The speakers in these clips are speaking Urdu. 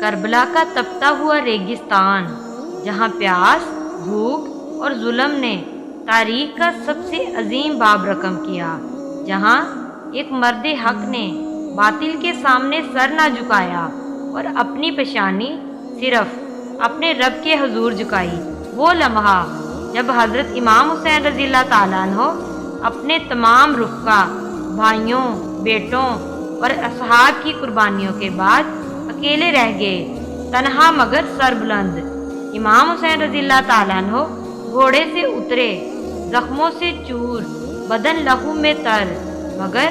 کربلا کا تپتا ہوا ریگستان، جہاں پیاس، بھوک اور ظلم نے تاریخ کا سب سے عظیم باب رقم کیا، جہاں ایک مرد حق نے باطل کے سامنے سر نہ جھکایا اور اپنی پیشانی صرف اپنے رب کے حضور جھکائی۔ وہ لمحہ جب حضرت امام حسین رضی اللہ تعالیٰ عنہ اپنے تمام رفقا، بھائیوں، بیٹوں اور اصحاب کی قربانیوں کے بعد اکیلے رہ گئے، تنہا مگر سر بلند۔ امام حسین رضی اللہ تعالیٰ عنہ گھوڑے سے اترے، زخموں سے چور، بدن لہو میں تر، مگر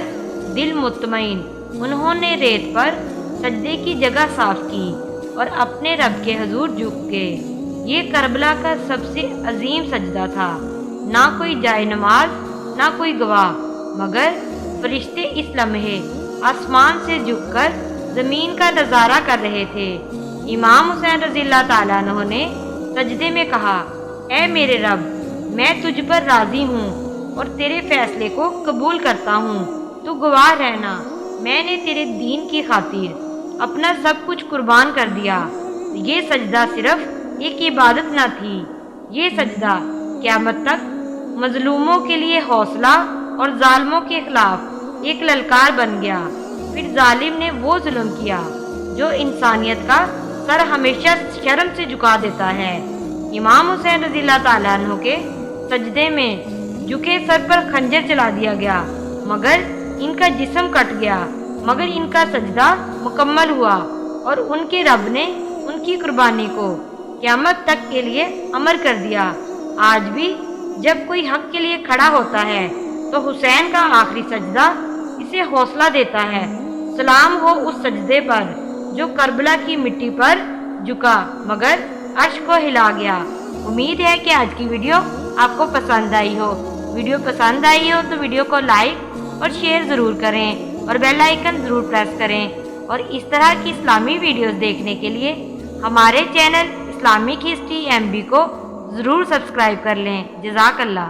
دل مطمئن۔ انہوں نے ریت پر سجدے کی جگہ صاف کی اور اپنے رب کے حضور جھک گئے۔ یہ کربلا کا سب سے عظیم سجدہ تھا، نہ کوئی جائے نماز، نہ کوئی گواہ، مگر فرشتے اس لمحے آسمان سے جھک کر زمین کا نظارہ کر رہے تھے۔ امام حسین رضی اللہ تعالیٰ عنہ نے سجدے میں کہا، اے میرے رب، میں تجھ پر راضی ہوں اور تیرے فیصلے کو قبول کرتا ہوں۔ تو گواہ رہنا، میں نے تیرے دین کی خاطر اپنا سب کچھ قربان کر دیا۔ یہ سجدہ صرف ایک عبادت نہ تھی، یہ سجدہ قیامت تک مظلوموں کے لیے حوصلہ اور ظالموں کے خلاف ایک للکار بن گیا۔ پھر ظالم نے وہ ظلم کیا جو انسانیت کا سر ہمیشہ شرم سے جھکا دیتا ہے۔ امام حسین رضی اللہ تعالیٰ عنہ کے سجدے میں جھکے سر پر خنجر چلا دیا گیا، مگر ان کا جسم کٹ گیا، مگر ان کا سجدہ مکمل ہوا اور ان کے رب نے ان کی قربانی کو قیامت تک کے لیے امر کر دیا۔ آج بھی جب کوئی حق کے لیے کھڑا ہوتا ہے تو حسین کا آخری سجدہ اسے حوصلہ دیتا ہے۔ سلام ہو اس سجدے پر جو کربلا کی مٹی پر جھکا مگر عرش کو ہلا گیا۔ امید ہے کہ آج کی ویڈیو آپ کو پسند آئی ہو۔ ویڈیو پسند آئی ہو تو ویڈیو کو لائک اور شیئر ضرور کریں اور بیل آئیکن ضرور پریس کریں، اور اس طرح کی اسلامی ویڈیوز دیکھنے کے لیے ہمارے چینل اسلامک ہسٹری MB کو ضرور سبسکرائب کر لیں۔ جزاک اللہ۔